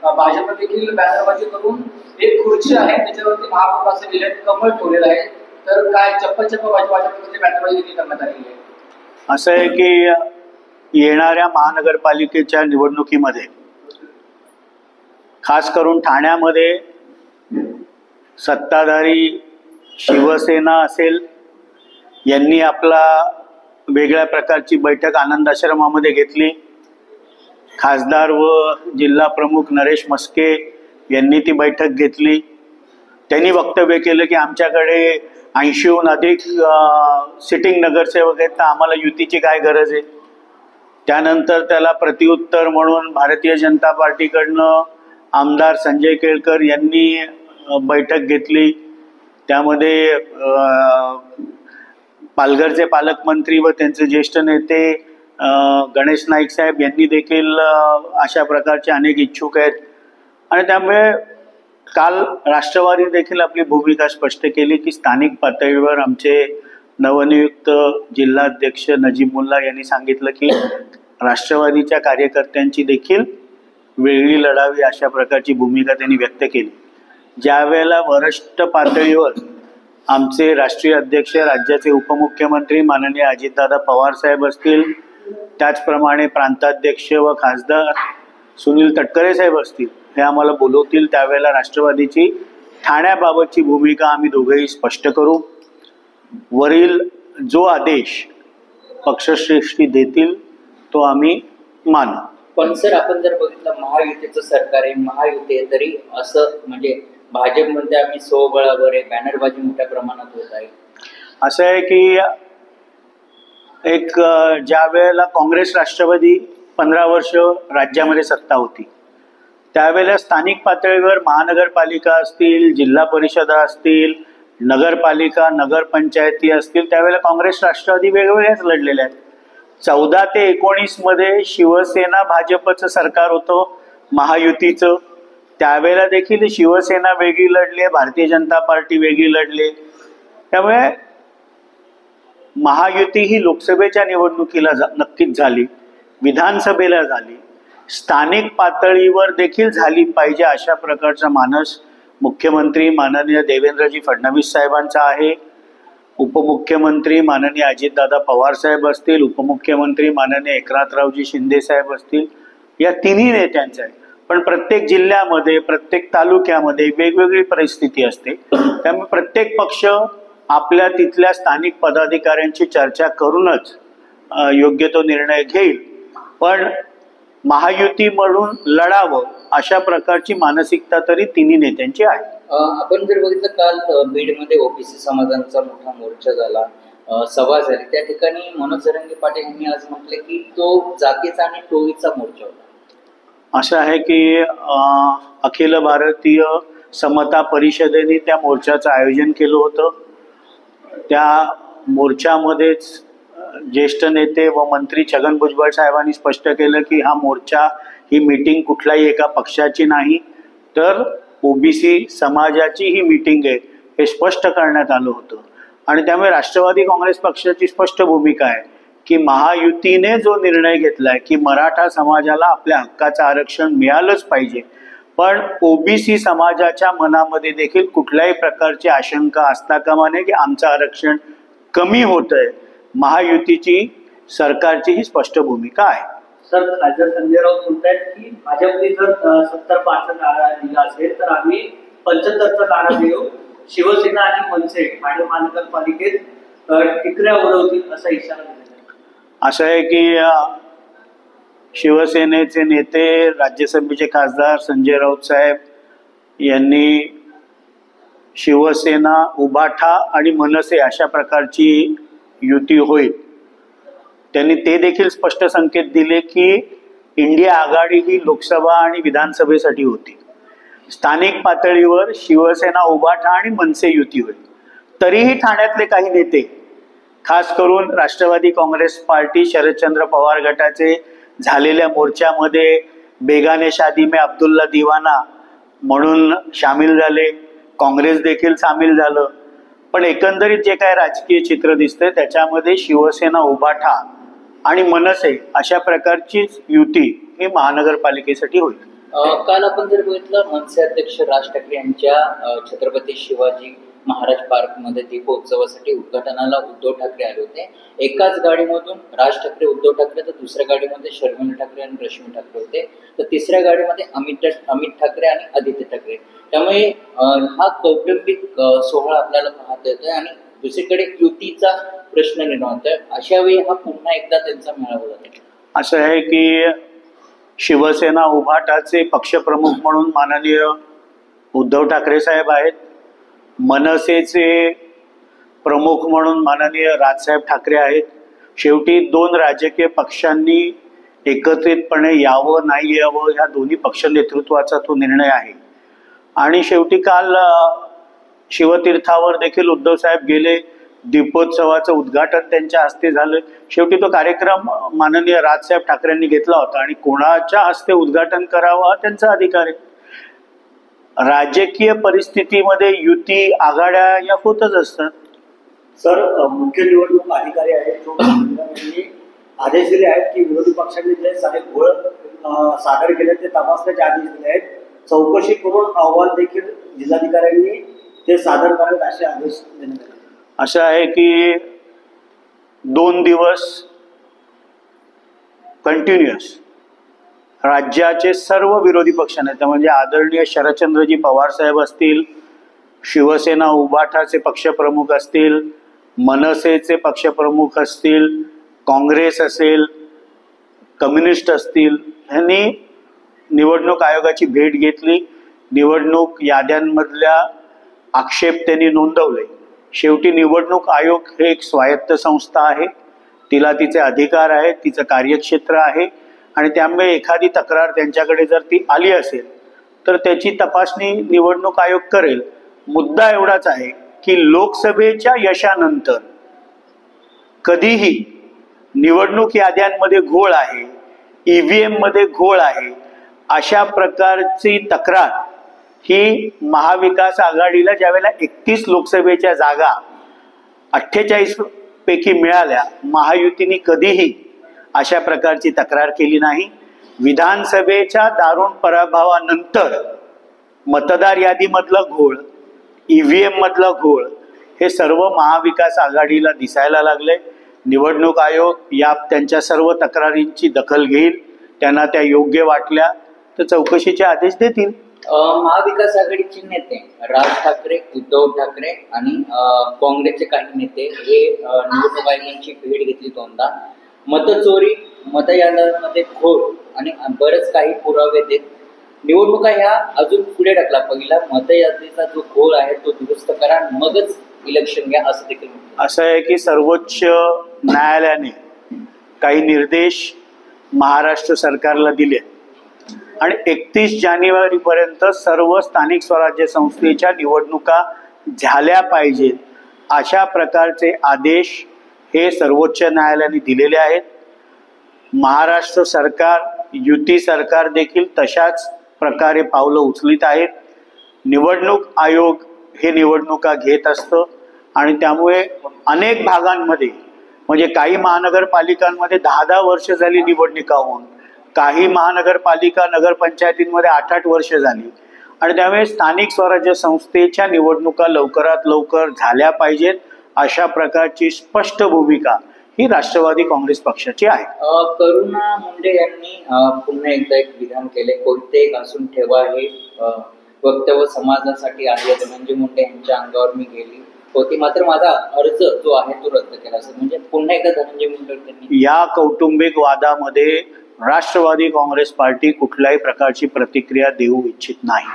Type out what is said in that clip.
भाजप देखील बॅनरबाजी करून एक खुर्ची आहे त्याच्यावरती महापौर असं लिहिलं कमळ ठेवलेलं आहे. तर काय चप्पा भाजपमध्ये बॅनरबाजी देखील करण्यात आलेली आहे. असं आहे की येणाऱ्या महानगरपालिकेच्या निवडणुकीमध्ये खास करून ठाण्यामध्ये सत्ताधारी शिवसेना असेल यांनी आपला वेगळ्या प्रकारची बैठक आनंद आश्रमामध्ये घेतली. खासदार व जिल्हा प्रमुख नरेश मस्के यांनी ती बैठक घेतली. त्यांनी वक्तव्य केलं की आमच्याकडे 80हून अधिक सिटिंग नगरसेवक आहेत, तर आम्हाला युतीची काय गरज आहे. त्यानंतर त्याला प्रत्युत्तर म्हणून भारतीय जनता पार्टीकडनं आमदार संजय केळकर यांनी बैठक घेतली. त्यामध्ये पालघरचे पालकमंत्री व त्यांचे ज्येष्ठ नेते गणेश नाईक साहेब यांनी देखील अशा प्रकारचे अनेक इच्छुक आहेत. आणि त्यामुळे काल राष्ट्रवादी देखील आपली भूमिका स्पष्ट केली की स्थानिक पातळीवर आमचे नवनियुक्त जिल्हाध्यक्ष नजीमुल्ला यांनी सांगितलं की राष्ट्रवादीच्या कार्यकर्त्यांची देखील वेगळी लढावी अशा प्रकारची भूमिका त्यांनी व्यक्त केली. ज्या वेळेला वरिष्ठ पातळीवर आमचे राष्ट्रीय अध्यक्ष राज्याचे उपमुख्यमंत्री माननीय अजितदादा पवार साहेब असतील, त्याचप्रमाणे प्रांताध्यक्ष व खासदार सुनील तटकरे साहेब असतील, हे आम्हाला बोलवतील, त्यावेळेला राष्ट्रवादीची ठाण्याबाबतची भूमिका आम्ही दोघेही स्पष्ट करू. वरील जो आदेश पक्षश्रेष्ठी देतील तो आम्ही मानू. पण सर, आपण जर बघितलं महायुतीचं सरकार आहे, महायुती आहे, तरी असं म्हणजे भाजपमध्ये आम्ही स्वबळावर आहे, बॅनरबाजी मोठ्या प्रमाणात होत आहे. असं आहे की एक ज्या वेळेला काँग्रेस राष्ट्रवादी 15 वर्ष राज्यामध्ये सत्ता होती, त्यावेळेला स्थानिक पातळीवर महानगरपालिका असतील, जिल्हा परिषदा असतील, नगरपालिका नगरपंचायती असतील, त्यावेळेला काँग्रेस राष्ट्रवादी वेगवेगळ्याच लढलेल्या आहेत. 14 ते 19 मध्ये शिवसेना भाजपचं सरकार होतं महायुतीचं. त्यावेळेला देखील शिवसेना वेगळी लढली, भारतीय जनता पार्टी वेगळी लढली. त्यामुळे महायुती ही लोकसभेच्या निवडणुकीला नक्कीच झाली, विधानसभेला झाली, स्थानिक पातळीवर देखील झाली पाहिजे अशा प्रकारचा मानस मुख्यमंत्री माननीय देवेंद्रजी फडणवीस साहेबांचा आहे. उपमुख्यमंत्री माननीय अजितदादा पवार साहेब असतील, उपमुख्यमंत्री माननीय एकनाथरावजी शिंदे साहेब असतील, या तिन्ही नेत्यांचा आहे. पण प्रत्येक जिल्ह्यामध्ये प्रत्येक तालुक्यामध्ये वेगवेगळी परिस्थिती असते. त्यामुळे प्रत्येक पक्ष आपल्या तिथल्या स्थानिक पदाधिकाऱ्यांची चर्चा करूनच योग्य तो निर्णय घेईल. पण महायुती म्हणून लढावं अशा प्रकारची मानसिकता तरी तिन्ही नेत्यांची आहे. आपण जर बघितलं, काल बीडमध्ये ओबीसी समाजांचा मोठा मोर्चा झाला, सभा झाली. त्या ठिकाणी मनोज जरांगे पाटील यांनी आज म्हटले की तो जातीचा आणि टोळीचा मोर्चा होता. असं आहे की अखिल भारतीय समता परिषदेने त्या मोर्चाचं आयोजन केलं होतं. त्या मोर्चामध्येच ज्येष्ठ नेते व मंत्री छगन भुजबळ साहेबांनी स्पष्ट केलं की हा मोर्चा, ही मीटिंग कुठल्याही एका पक्षाची नाही, तर ओबीसी समाजाची ही मीटिंग आहे, हे स्पष्ट करण्यात आलं होतं. आणि त्यामुळे राष्ट्रवादी काँग्रेस पक्षाची स्पष्ट भूमिका आहे की महायुतीने जो निर्णय घेतलाय की मराठा समाजाला आपल्या हक्काचं आरक्षण मिळालंच पाहिजे, पण ओबीसी समाजाच्या मनामध्ये देखील कुठल्याही प्रकारची आशंका असता कामा नये की आमचं आरक्षण कमी होतंय. महायुतीची सरकारची ही स्पष्ट भूमिका आहे. सर, खासदार संजय राऊत म्हणतात की भाजपने जर 70-5 नारा दिला असेल तर आम्ही 75चा नारा देऊ. शिवसेना आणि मनसे ठाणे महानगरपालिकेत टिकऱ्या उडवतील असा इशारा दिला. असं आहे की शिवसेनेचे नेते राज्यसभेचे खासदार संजय राऊत साहेब यांनी शिवसेना, उभाठा आणि मनसे अशा प्रकारची युती होईल. त्यांनी ते देखील स्पष्ट संकेत दिले की इंडिया आघाडी ही लोकसभा आणि विधानसभेसाठी होती. स्थानिक पातळीवर शिवसेना, उभाठा आणि मनसे युती होईल. तरीही ठाण्यातले काही नेते, खास करून राष्ट्रवादी काँग्रेस पार्टी शरदचंद्र पवार गटाचे झालेल्या मोर्चामध्ये बेगाने शादी में अब्दुल्ला दिवाना म्हणून सामील झाले. काँग्रेस देखील सामील झालं. पण एकंदरीत जे काय राजकीय चित्र दिसतंय त्याच्यामध्ये शिवसेना, उभाठा आणि मनसे अशा प्रकारची युती ही महानगरपालिकेसाठी होईल. काल आपण जर बघितलं मनसे अध्यक्ष राज ठाकरे यांच्या छत्रपती शिवाजी महाराज पार्क मध्ये दीपोत्सवासाठी उद्घाटनाला उद्धव ठाकरे आले होते. एकाच गाडीमधून राज ठाकरे, उद्धव ठाकरे, तर दुसऱ्या गाडीमध्ये शर्मिला ठाकरे आणि रश्मी ठाकरे होते, तर तिसऱ्या गाडीमध्ये अमित ठाकरे आणि आदित्य ठाकरे. त्यामुळे हा कौटुंबिक सोहळा आपल्याला पाहता येतोय आणि दुसरीकडे युतीचा प्रश्न निर्माण होतोय. अशा वेळी हा पुन्हा एकदा त्यांचा मेळावा जातो. असं आहे की शिवसेना उभाटाचे पक्षप्रमुख म्हणून माननीय उद्धव ठाकरे साहेब आहेत, मनसेचे प्रमुख म्हणून माननीय राजसाहेब ठाकरे आहेत. शेवटी दोन राजकीय पक्षांनी एकत्रितपणे यावं नाही यावं ह्या दोन्ही पक्ष नेतृत्वाचा तो निर्णय आहे. आणि शेवटी काल शिवतीर्थावर देखील उद्धव साहेब गेले, दीपोत्सवाचं उद्घाटन त्यांच्या हस्ते झालं. शेवटी तो कार्यक्रम माननीय राजसाहेब ठाकरेंनी घेतला होता आणि कोणाच्या हस्ते उद्घाटन करावं हा त्यांचा अधिकार आहे. राजकीय परिस्थितीमध्ये युती आघाड्या या होतच असतात. सर, मुख्य निवडणूक अधिकारी आहेत जो यांनी आदेश दिले आहेत की विरोधी पक्षांनी जे सारे घोळ सादर केले ते तपासण्याचे आदेश दिले आहेत. चौकशी करून अहवाल देखील जिल्हाधिकाऱ्यांनी ते सादर करावेत असे आदेश देण्यात आले. असं आहे की 2 दिवस कंटिन्युअस राज्याचे सर्व विरोधी पक्ष नेते म्हणजे आदरणीय शरदचंद्रजी पवार साहेब असतील, शिवसेना उभाटाचे पक्षप्रमुख असतील, मनसेचे पक्षप्रमुख असतील, काँग्रेस असेल, कम्युनिस्ट असतील, यांनी निवडणूक आयोगाची भेट घेतली. निवडणूक याद्यांमधल्या आक्षेप त्यांनी नोंदवले. शेवटी निवडणूक आयोग हे एक स्वायत्त संस्था आहे, तिला तिचे अधिकार आहेत, तिचं कार्यक्षेत्र आहे आणि त्यामुळे एखादी तक्रार त्यांच्याकडे जर ती आली असेल तर त्याची तपासणी निवडणूक आयोग करेल. मुद्दा एवढाच आहे की लोकसभेच्या यशानंतर कधीही निवडणूक याद्यांमध्ये घोळ आहे, EVM मध्ये घोळ आहे, अशा प्रकारची तक्रार ही महाविकास आघाडीला ज्यावेळेला 31 लोकसभेच्या जागा 48 पैकी मिळाल्या, महायुतीने कधीही अशा प्रकारची तक्रार केली नाही. विधानसभेच्या दारुण पराभवानंतर मतदार यादीमधलं घोळ, EVM मधलं घोळ हे सर्व महाविकास आघाडीला दिसायला लागले. निवडणूक आयोग या त्यांच्या सर्व तक्रारींची दखल घेईल, त्यांना त्या योग्य वाटल्या तर चौकशीचे आदेश देतील. महाविकास आघाडीचे नेते राज ठाकरे, उद्धव ठाकरे आणि काँग्रेसचे काही नेते हे निवडणूक आयोगाची भेट घेतली 2दा. मतचोरी, मतयाद्यांमध्ये घोळ आणि बरेच काही पुरावे देत निवडणुका ह्या अजून पुढे ढकला. पहिला मतयादीचा जो घोळ आहे तो दुरुस्त करा, मगच इलेक्शन घ्या असं देखील. असं आहे की सर्वोच्च न्यायालयाने काही निर्देश महाराष्ट्र सरकारला दिले आणि 31 जानेवारीपर्यंत सर्व स्थानिक स्वराज्य संस्थेच्या निवडणुका झाल्या पाहिजेत अशा प्रकारचे आदेश हे सर्वोच्च न्यायालयाने दिलेले आहेत. महाराष्ट्र सरकार, युती सरकार देखील तशाच प्रकारे पावलं उचलित आहेत. निवडणूक आयोग हे निवडणुका घेत असतं आणि त्यामुळे अनेक भागांमध्ये म्हणजे काही महानगरपालिकांमध्ये 10-10 वर्ष झाली निवडणुका होऊन, काही महानगरपालिका नगरपंचायतींमध्ये 8-8 वर्ष झाली आणि त्यामुळे स्थानिक स्वराज्य संस्थेच्या निवडणुका लवकरात लवकर झाल्या पाहिजेत अशा प्रकारची स्पष्ट भूमिका ही राष्ट्रवादी काँग्रेस पक्षाची आहे. करुणा मुंडे यांनी पुन्हा एकदा एक विधान केले, कोणते घासून ठेवा हे वक्तव्य समाजासाठी आहे. धनंजय मुंडे यांच्या अंगावर मी गेली होती, मात्र माझा अर्ज जो आहे तो रद्द केला. असं म्हणजे पुन्हा एकदा धनंजय मुंडे यांनी या कौटुंबिक वादामध्ये राष्ट्रवादी काँग्रेस पार्टी कुठल्याही प्रकारची प्रतिक्रिया देऊ इच्छित नाही.